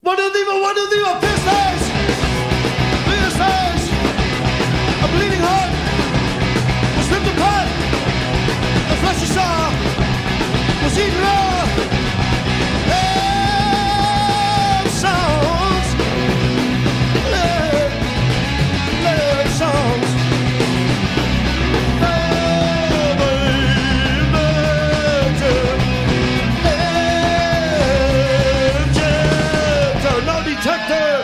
One, two, three, four, pierce eyes, a bleeding heart was ripped apart. The flesh you saw was eaten raw. Love songs, love songs. Null Detector.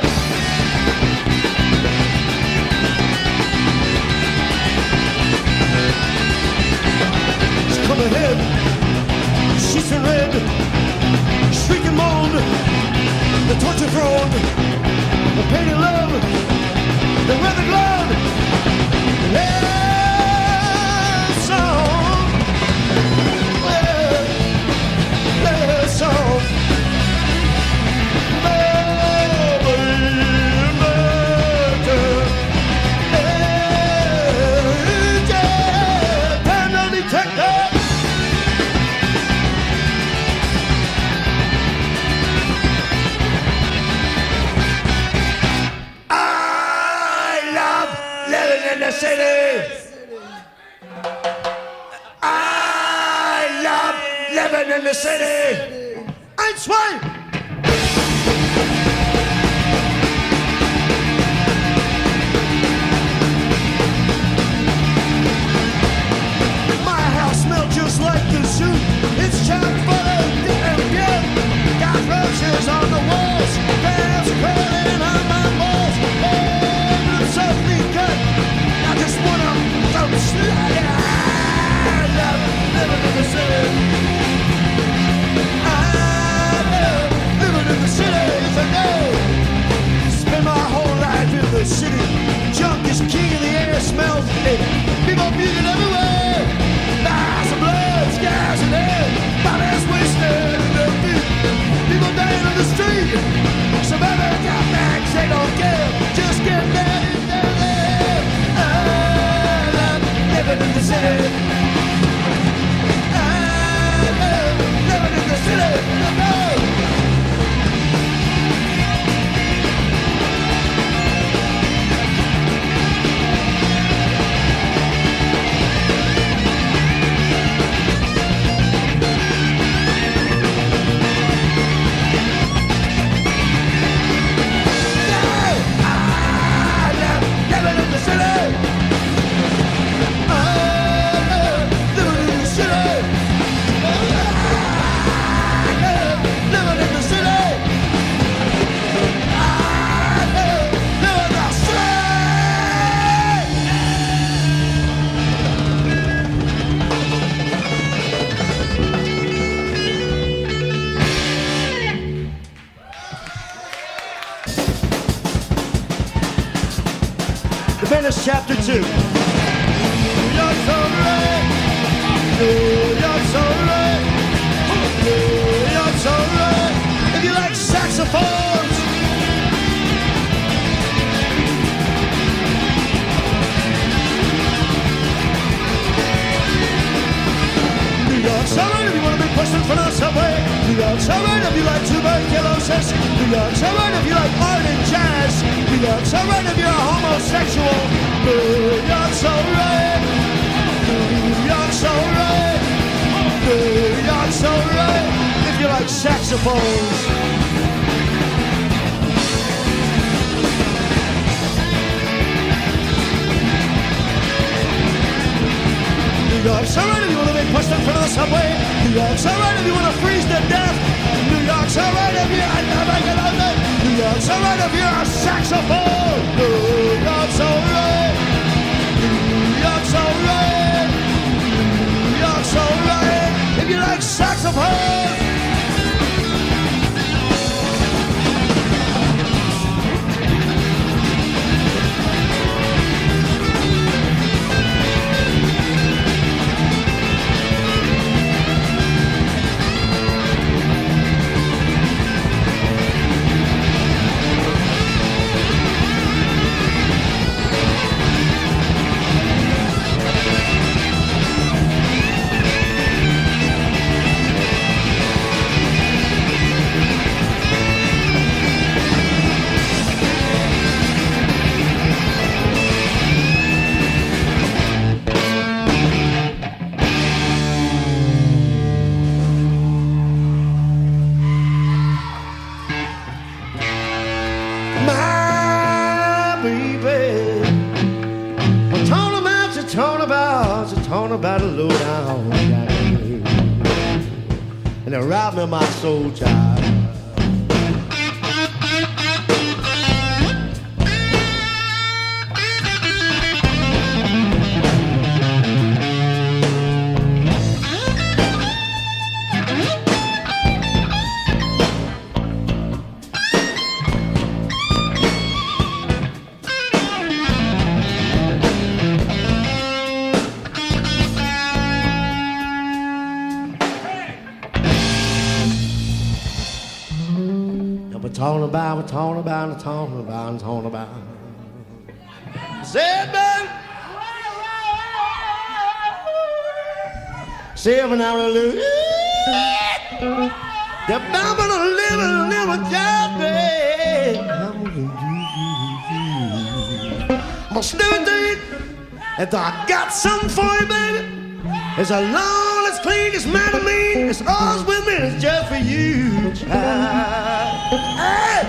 She's come ahead, she's in red, shriek and moan, the torture throne, the pain and love, the weather glove, love song, love song. City. I love living in the city. Ein, zwei. My house smells just like the zoo. It's chock full of different beer. Got roaches on the walls, bears crawling on my balls. Oh, it's softly cut. I just wanna throw slide. I love living in the city. I love living in the city. If I know, spend my whole life in the city. Junk is king and the air smells it. People music everywhere. Lots of blood, skies and air. Bodies wasted in their feet. People dying on the street. Somebody got bags, they don't care. Just get mad and down there. Living in the city. I love living in the city. Chapter 2. New York's alright. New York's alright. New York's alright. If you like saxophones. New York's alright if you want to be pushed in front of the subway. New York's alright if you like tuberculosis. New York's alright if you like art and jazz. New York's alright if you're a homosexual. New York's alright. New York's alright. New York's alright if you like saxophones. New York's alright if you want to be pushed in front of the subway. New York's alright if you want to freeze to death. New York's alright if you're New York's alright if you're a saxophone. New York's alright. New York's alright. New York's alright if you like saxophone. talking about a low down guy. And it robbed me of my soul, child. We're talking about. Say it, man. Say it now, hallelujah. The Bible a little job, I'm gonna do it, and I got something for you, baby. It's a long, it's clean, it's mad at me, it's all's with me, it's just for you, child. Hey!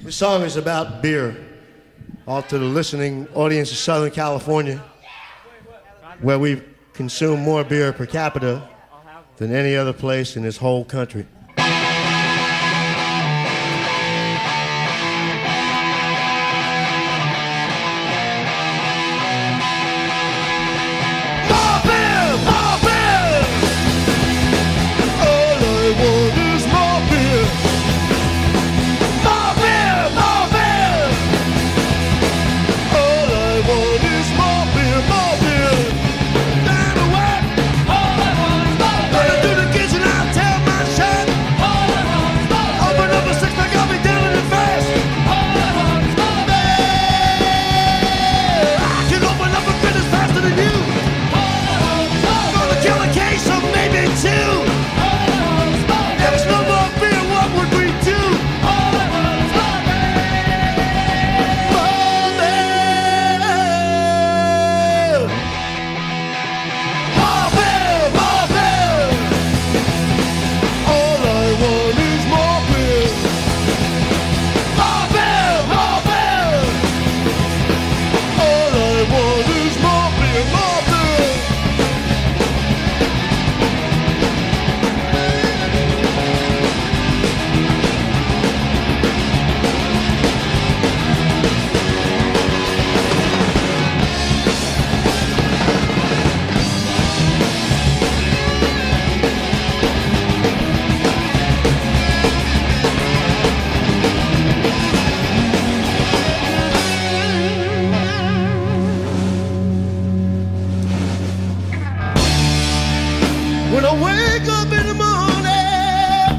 This song is about beer. All to the listening audience of Southern California, where we consume more beer per capita than any other place in this whole country. When I wake up in the morning,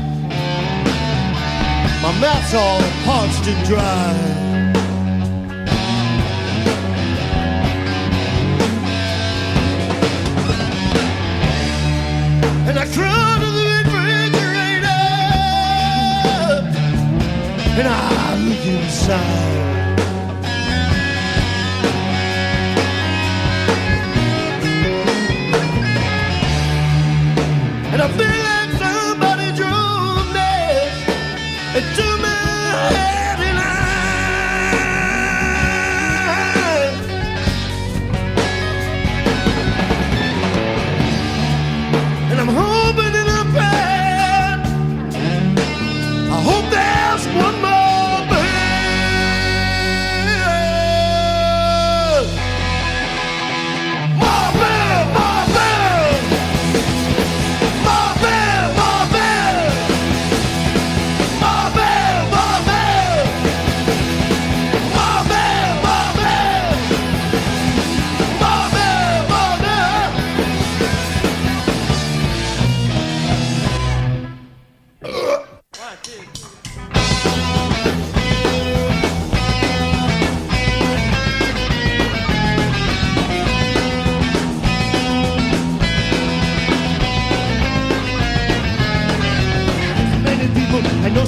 my mouth's all parched and dry. And I crawl to the refrigerator and I look inside. And I feel like somebody drove nails into my head and eyes. And I'm hoping and I'm praying, I hope there's one more pain.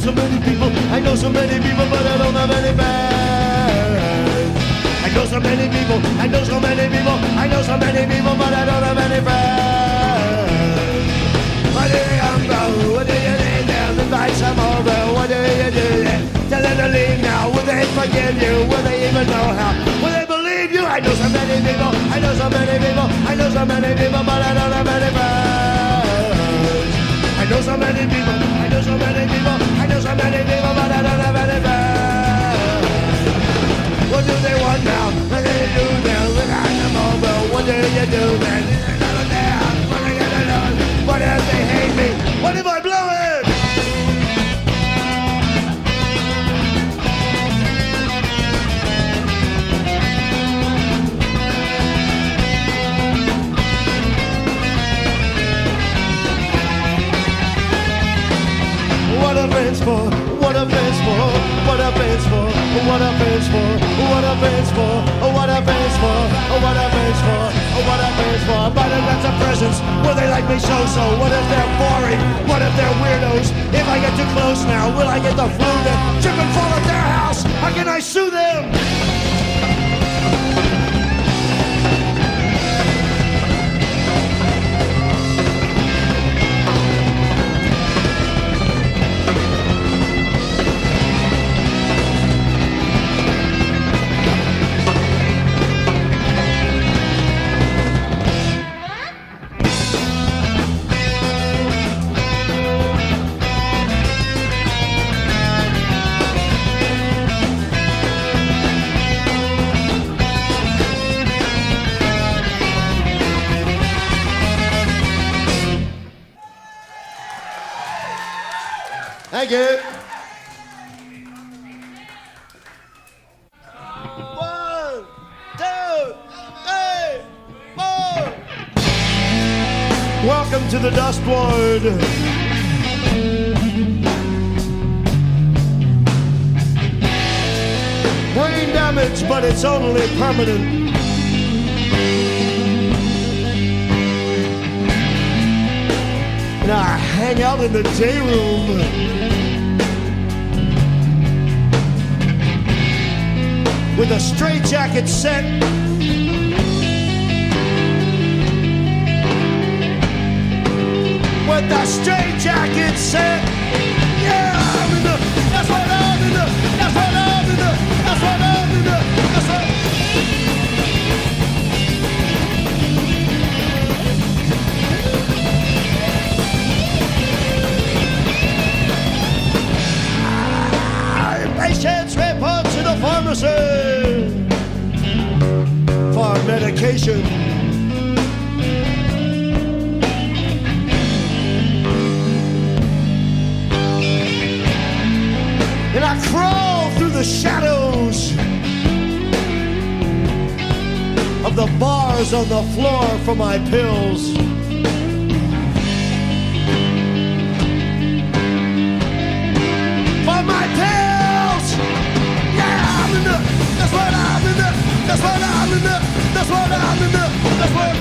so many people, I know so many people, but I don't have any friends. I know so many people, I know so many people, I know so many people, but I don't have any friends. What do you go? What do you need them? Invite some over. What do you do? Tell them to leave now. Will they forgive you? Will they even know how? Will they believe you? I know so many people, I know so many people, I know so many people, but I don't have any friends. I know so many people, I know so many people, I know so many people, but I don't have any friends. What do they want now? What do you do now? Invite them over. What do you do then? What are you gonna do? What if they hate me? What if I blow it? What a friends for, what a friends for, what a friends for, what a friends for, what a friends for, what a friends for, what a friends for, what a friends for. But if that's a presence, will they like me so-so? What if they're boring? What if they're weirdos? If I get too close now, will I get the flu then? Trip and fall at their house, how can I sue them? Thank you. 1, 2, 3, 4. Welcome to the Dust Lord. Brain damage, but it's only permanent. And I hang out in the day room with a straitjacket set. With the straitjacket set. Yeah, I'm in the, that's what I'm in the, that's what I'm in the, that's what I'm in the, that's what. Patients report to the pharmacy for medication. And I crawl through the shadows of the bars on the floor for my pills. For my pills! Yeah, I'm in the, that's what I'm in the, that's what I'm in the, that's what I'm in the, that's what.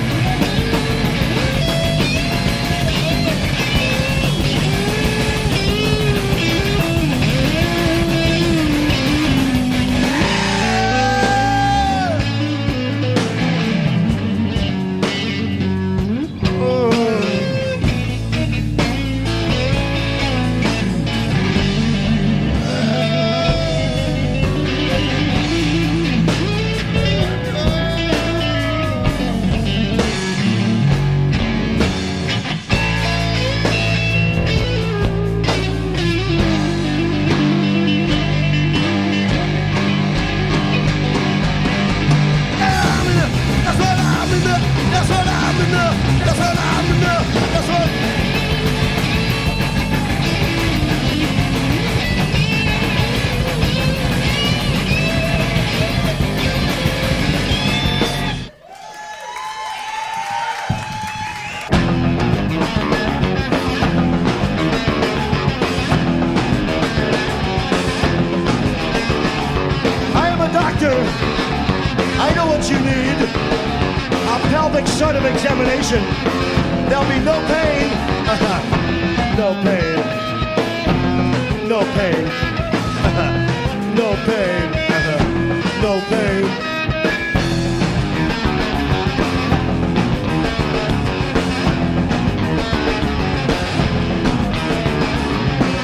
I know what you need. A pelvic sort of examination. There'll be no pain. No pain. no pain. No pain. No pain.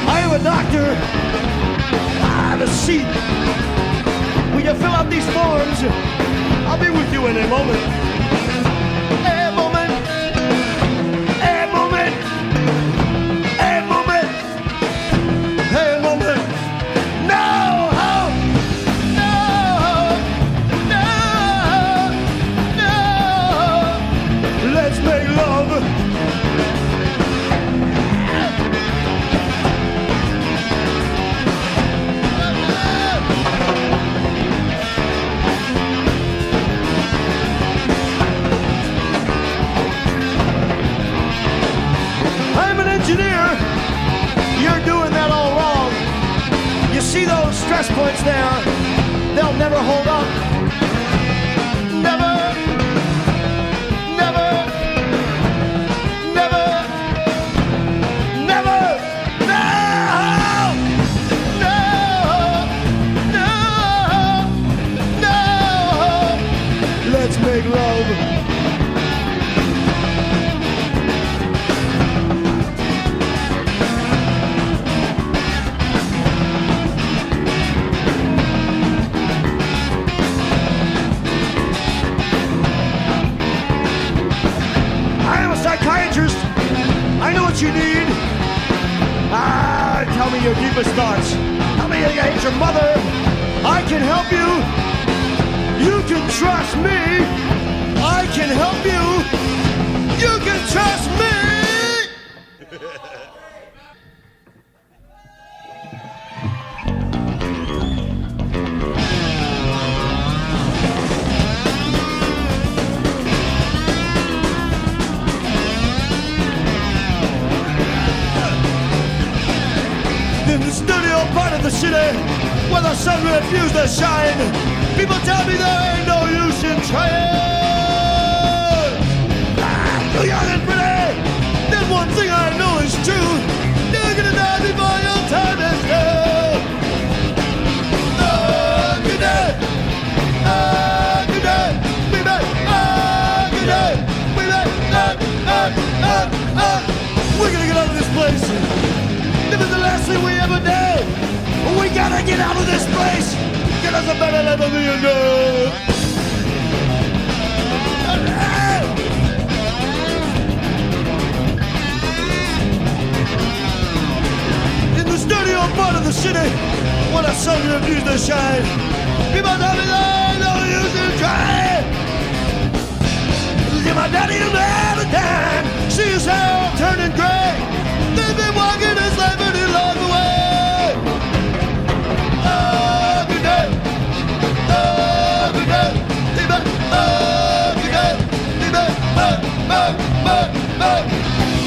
I am a doctor. I have a seat. Will you fill out these forms? I'll be with you in a moment. A moment. A moment. A moment. A moment. No! No! No! No! Let's make love. Engineer, you're doing that all wrong. You see those stress points there? They'll never hold up. Never, never, never, never, no, no, no, no. Let's make love. Psychiatrist, I know what you need. Tell me your deepest thoughts. Tell me you hate your mother. I can help you. You can trust me. I can help you. You can trust me. In the studio part of the city where the sun refused to shine, people tell me there ain't no use in trying. Too young and pretty, there's one thing I know is true. You're gonna die before your time is due. Oh, good day. Oh, good day. We met. Oh, good day. We met. We're gonna get out of this place. This is the last thing we ever did. We gotta get out of this place. Get us a better life than you know. In the studio part of the city where the sun refused to shine, people tell me there ain't no use in trying. My daddy will never die. See his hair turning gray. They've been walking his life and he lost away. Oh, good day. Oh, good day. Oh, good day.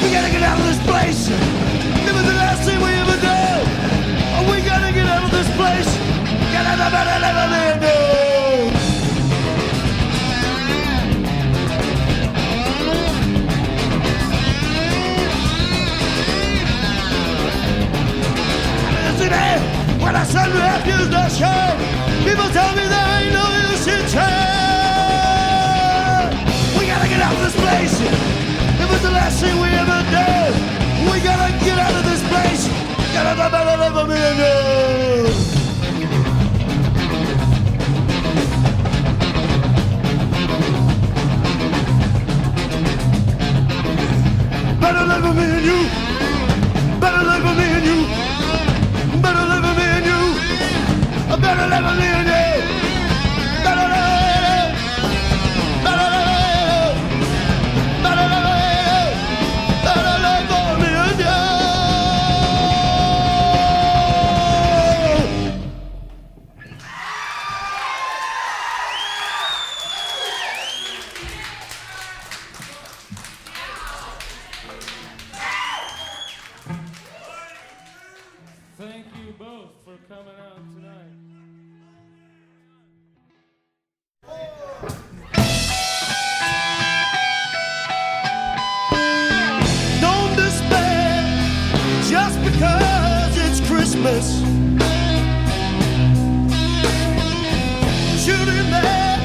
We gotta get out of this place. It was the last thing we ever did. We gotta get out of this place. Get out of better than we do. When the sun refused to shine, people tell me there ain't no use in trying. We gotta get out of this place. It was the last thing we ever did. We gotta get out of this place. Get out of better life for me and you. Better life for me and you. Better life for me and you. Better live with me and you. A better live with me and you. Better live. Better live. Better live. Better live for me and you. Thank you both for coming out tonight. Don't despair just because it's Christmas. Christmas. Children there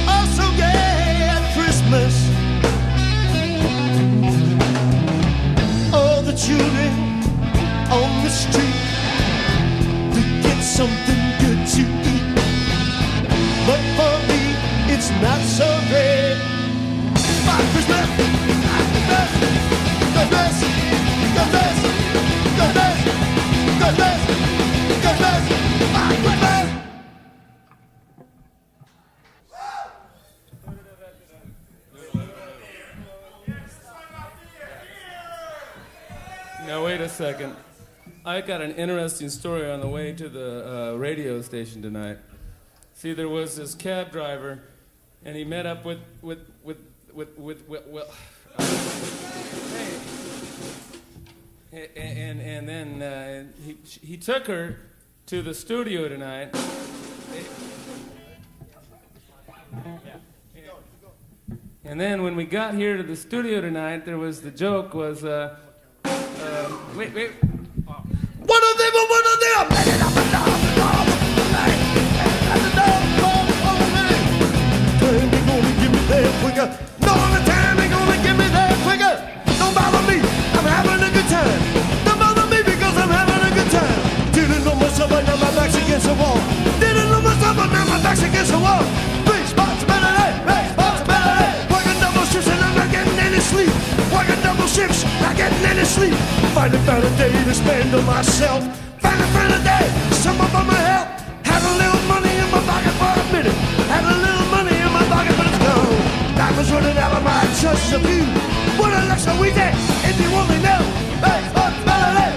are so gay at Christmas. All the children on the street to get something good to eat. But for me, it's not so great. My Christmas, my Christmas, Christmas, Christmas, Christmas, Christmas, Christmas, my Christmas. Now wait a second. I got an interesting story on the way to the radio station tonight. See, there was this cab driver, and he met up with hey, and then he took her to the studio tonight. And then when we got here to the studio tonight, there was the joke was wait. One of them. Time ain't gonna give me that quicker. No, the time ain't gonna give me that quicker. Don't bother me, I'm having a good time. Don't bother me because I'm having a good time. Didn't know myself, but now my back's against the wall. Didn't know myself, but now my back's against the wall. Responsibility. Working double shifts and I'm not getting any sleep. Working double shifts, not getting any sleep. Find a day to spend on myself. Find a day, some up on my help. Had a little money in my pocket for a minute. Had a little money in my pocket, but it's gone. Time was running out of my trust of you. What a luxury we did, if you only know. Responsibility.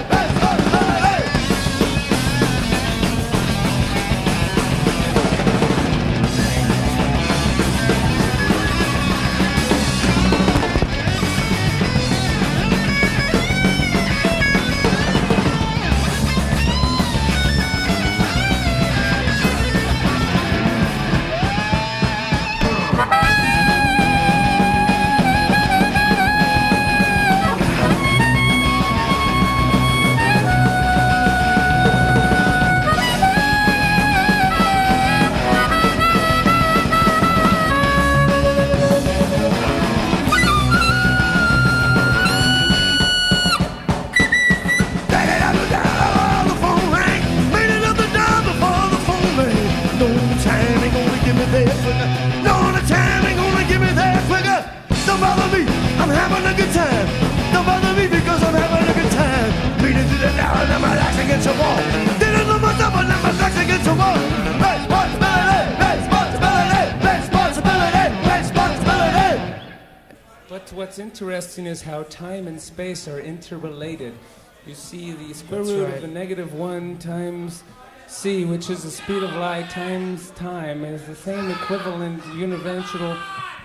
What's interesting is how time and space are interrelated. You see the square root of the -1 times c, which is the speed of light, times time, is the same equivalent universal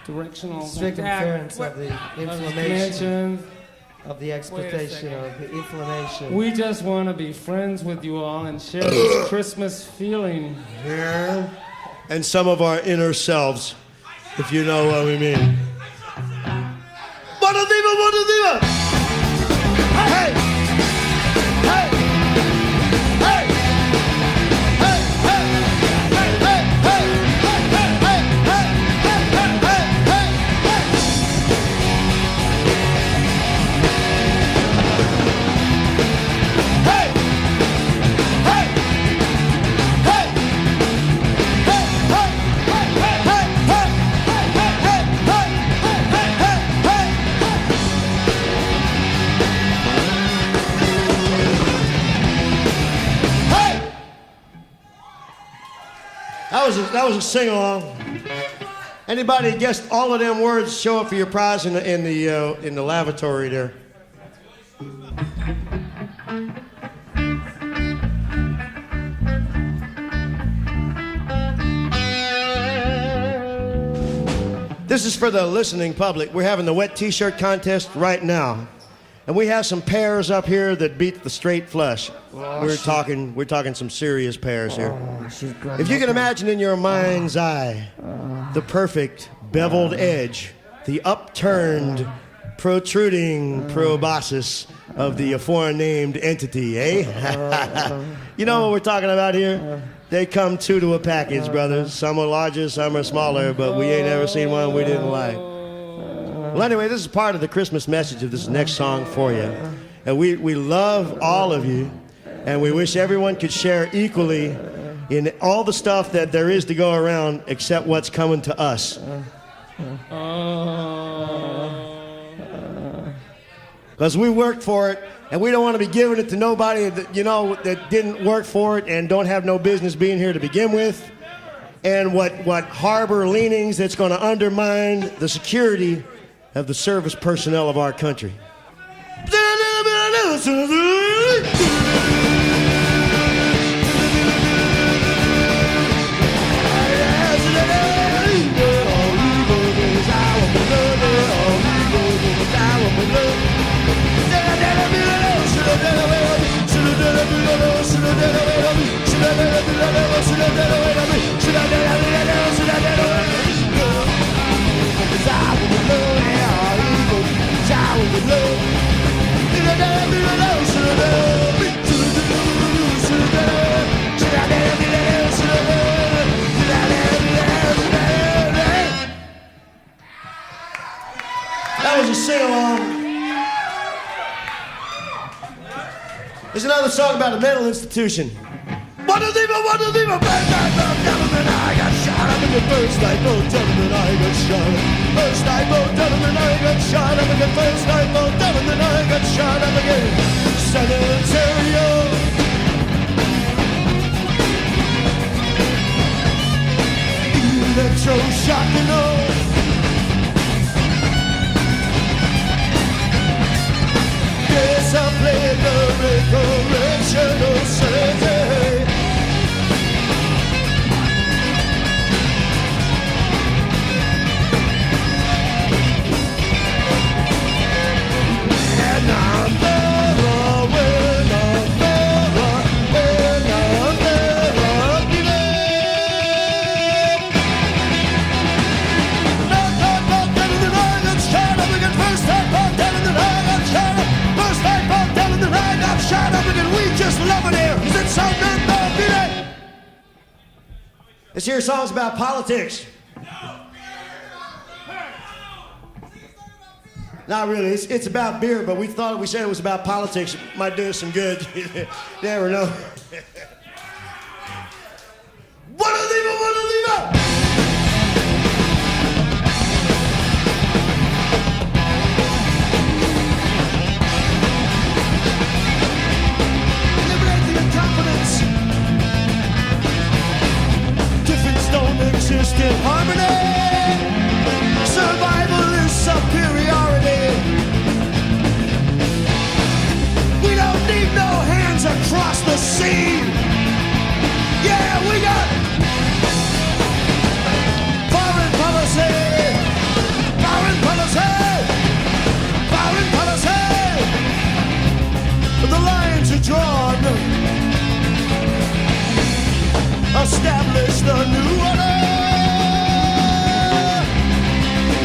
directional circumference of the inflammation of the expectation of the inflammation. We just want to be friends with you all and share this Christmas feeling here. And some of our inner selves, if you know what we mean. What a diva! Hey! Hey! Hey! Hey! Hey! Hey! Hey! Hey! Hey! That was a sing-along. Anybody guessed all of them words? Show up for your prize in the lavatory there. This is for the listening public. We're having the wet t-shirt contest right now. And we have some pairs up here that beat the straight flush. We're talking some serious pairs here. If you can imagine in your mind's eye the perfect beveled edge, the upturned, protruding proboscis of the foreign named entity, eh? You know what we're talking about here? They come two to a package, brothers. Some are larger, some are smaller, but we ain't ever seen one we didn't like. Well, anyway, this is part of the Christmas message of this next song for you. And we love all of you, and we wish everyone could share equally in all the stuff that there is to go around except what's coming to us. Because we worked for it, and we don't want to be giving it to nobody that, you know, that didn't work for it and don't have no business being here to begin with, and what harbor leanings that's going to undermine the security of the service personnel of our country. That was a sing-along. There's another song about a mental institution. What a lever, bad night, gentlemen, I got shot up in the first night, gentlemen, I got shot up. First night, gentlemen, I got shot up again. First night, gentlemen, I got shot up again. San Antonio. Electroshock, you know. Yes, I played the correctional surgery. And I'm never, when I'm never, when I'm never giving. Not telling that I got shot up again. First time, not telling that I got shot up. First time, not telling that I got shot up again. We just love it here. Is it something about it? This here song's about politics. Not really. It's about beer, but we thought if we said it was about politics, it might do us some good. You never know. What a lever, what a lever! Eliminating incompetence. Difference don't exist in harmony. Survival is superiority. We don't need no hands across the sea. Yeah, we got foreign policy, foreign policy, foreign policy. The lines are drawn. Establish the new order.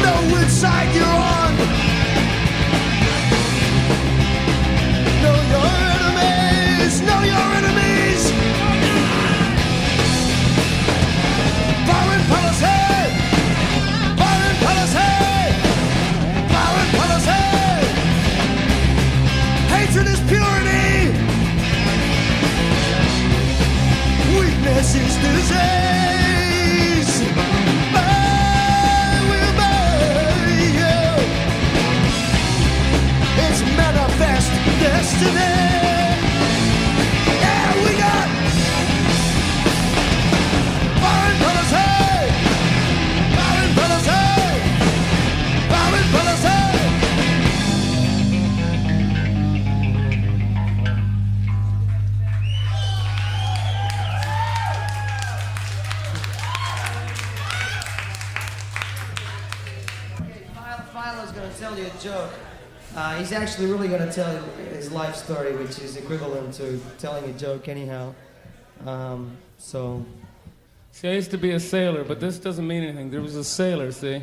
Know which side you're on. Know your enemies. Know your enemies. Foreign policy. Foreign policy. Foreign policy. Hatred is purity. Weakness is disease. Manifest destiny. Yeah, we got foreign policy, foreign policy, foreign policy. Philo's going to tell you a joke. He's actually really going to tell his life story, which is equivalent to telling a joke anyhow. See, I used to be a sailor, but this doesn't mean anything. There was a sailor, see?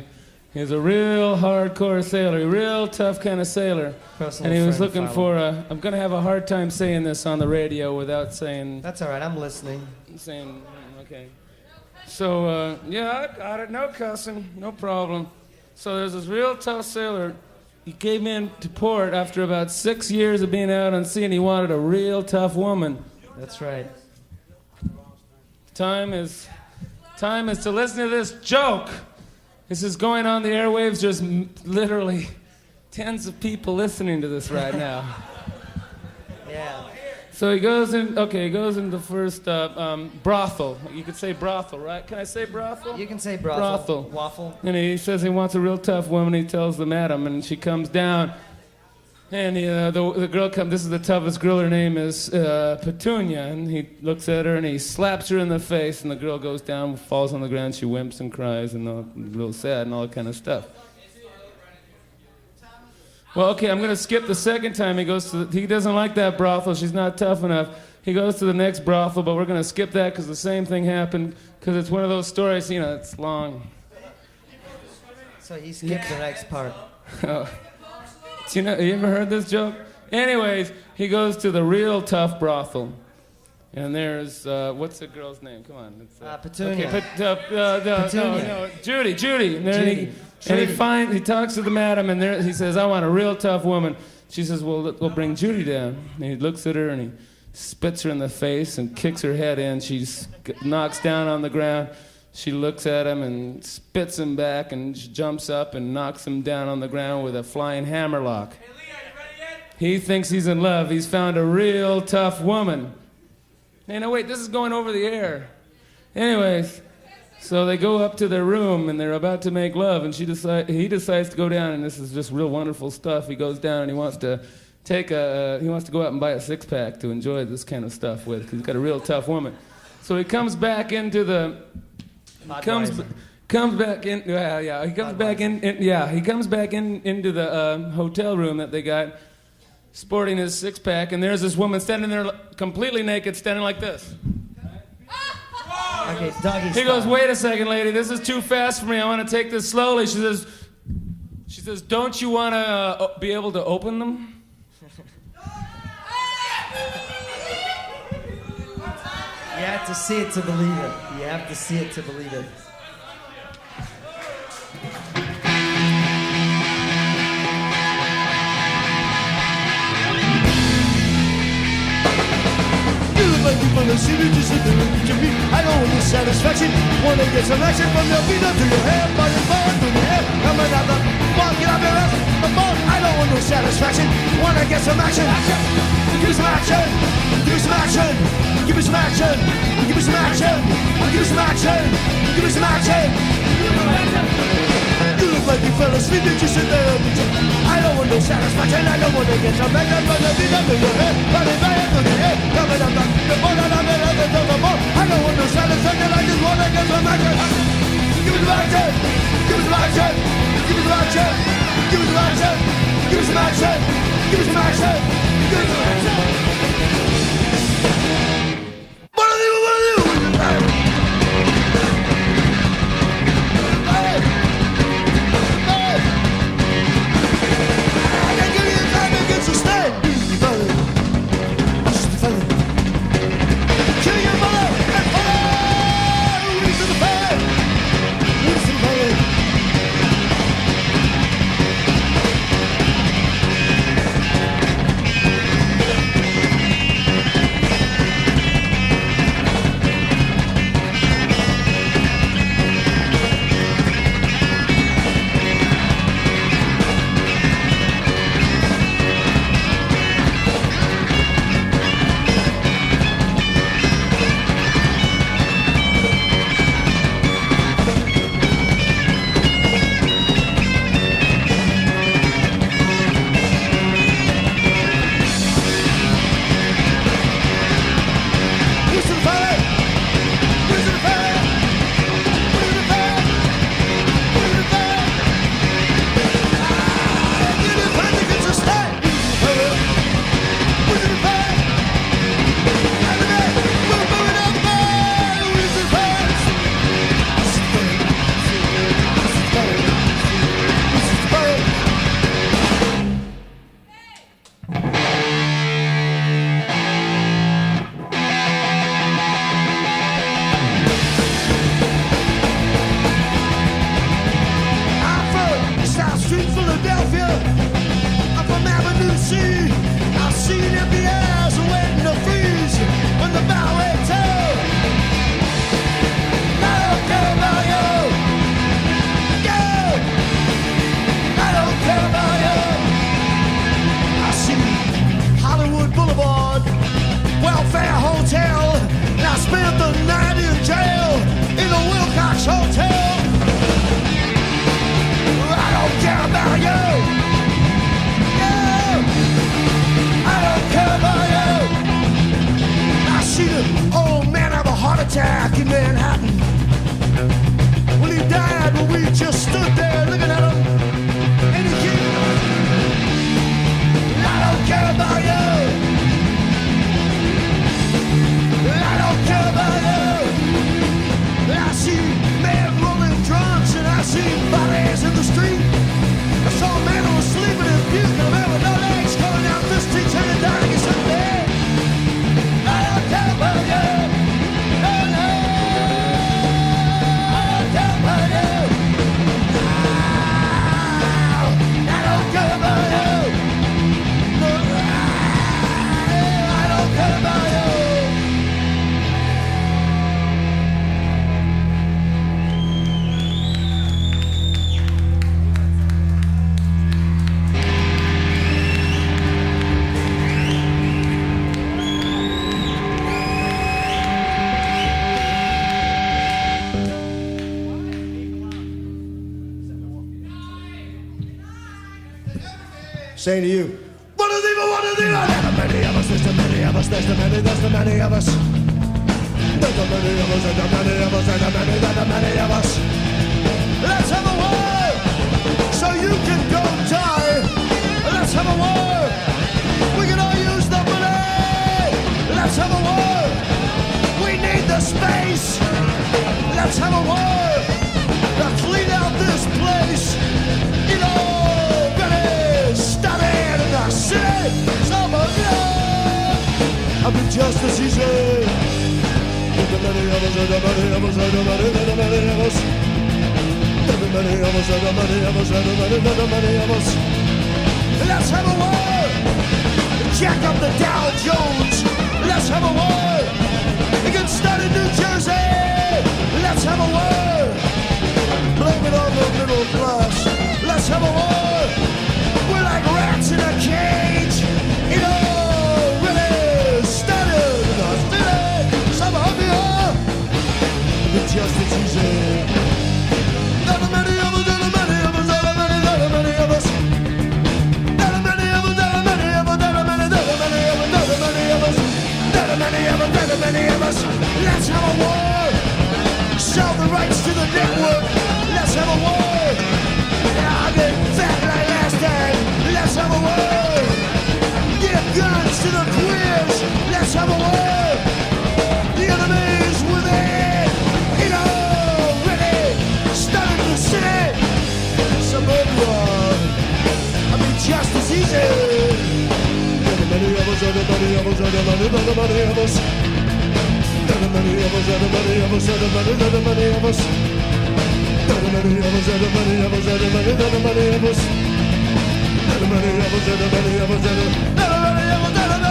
He's a real hardcore sailor, a real tough kind of sailor. Personal And he was friend, looking Philo. for a... I'm going to have a hard time saying this on the radio without saying... That's all right. I'm listening. Okay. So, yeah, I got it. No cussing. No problem. So there's this real tough sailor. He came in to port after about 6 years of being out on sea, and he wanted a real tough woman. That's right. Time is to listen to this joke. This is going on the airwaves. There's literally tens of people listening to this right now. Yeah. So he goes in. Okay, he goes in the first brothel. You could say brothel, right? Can I say brothel? You can say brothel. Brothel. Waffle. And he says he wants a real tough woman. He tells the madam, and she comes down. And the girl comes. This is the toughest girl. Her name is Petunia. And he looks at her and he slaps her in the face. And the girl goes down, falls on the ground. She whimps and cries and a little sad and all that kind of stuff. Well, okay, I'm going to skip the second time he goes to. He doesn't like that brothel. She's not tough enough. He goes to the next brothel, but we're going to skip that because the same thing happened. Because it's one of those stories, you know, it's long. So he skipped the next part. You ever heard this joke? Anyways, he goes to the real tough brothel. And there's, what's the girl's name? Come on. It's, Petunia. Okay, no, Judy. And then Judy. he talks to the madam, and he says, I want a real tough woman. She says, well, we'll bring Judy down. And he looks at her, and he spits her in the face and kicks her head in. She knocks down on the ground. She looks at him and spits him back, and she jumps up and knocks him down on the ground with a flying hammerlock. Hey, Lee, are you ready yet? He thinks he's in love. He's found a real tough woman. Hey, no, wait, this is going over the air. Anyways, so they go up to their room, and they're about to make love, and he decides to go down, and this is just real wonderful stuff. He goes down, and he wants to go out and buy a six-pack to enjoy this kind of stuff with, because he's got a real tough woman. So he comes back into the... Comes back in. He comes back in. He comes back into the hotel room that they got, sporting his six-pack, and there's this woman standing there completely naked, standing like this. Okay, doggy He goes, wait a second, lady, this is too fast for me. I want to take this slowly. She says, don't you want to be able to open them? You have to see it to believe it. You have to see it to believe it. You look like you wanna see me just sit there and look at me. I don't want the satisfaction. Wanna get some action from your feet up to your head, body forward through the head. Coming out the ball, get up your ass. The ball. I don't want no satisfaction. Wanna get some action. Give me some action. Give me some action. Give me some action. Give me some action. Give me some action. Give me some action. You look like you fell asleep and just sit there and look at me. I don't want no satisfaction. I don't wanna get some action from your feet up to your head, body forward through the head. Coming out the ball, I don't want no satisfaction. I just wanna get some action. Give me some action. Give me some action. Give me some action. Give me some action. Give me some action. Give me some action. Give me some action. What are you? I can give you time to get some stay. Just a fella. Kill your mother and follow. We to the fire. We to the fire. saying to you, one of the evil, one of the other. There's the many of us, there's the many of us, there's the many of us. There's the many of us, there's the many of us, there's the many of us. Let's have a war, so you can go die. Let's have a war, we can all use the money. Let's have a war, we need the space. Let's have a war, to clean out this place. You know, ready, started in the city. I'll be just as easy. The many of us, the many of us, the many of us. The many of us, the many of us, the many of us. Let's have a war. Jack up the Dow Jones. Let's have a war. We can start in New Jersey. Let's have a war. Blame it on the middle class. Let's have a war. We're like rats in a cage. You know, really started in the city. Some of you are just as easy. Not a many of us, not a many of us, not a many, not a many of us. Not a many of us, not a many of us, not a many, not a many of us, not a many of us. Not a many of us, not a many of us. Let's have a war. Sell the rights to the network. Let's have a war. I'll get fat like last time. Let's have a war. Give guns to the queers. Let's have a war. The enemy's within. You know, ready. Starting the city. Suburbia. I mean, just as easy. The many of us, the many of us, the many of us. The many of us, the many of us, the many of us. The many of us, the many of us, the many of us. The many of us, the many of us, the many of us.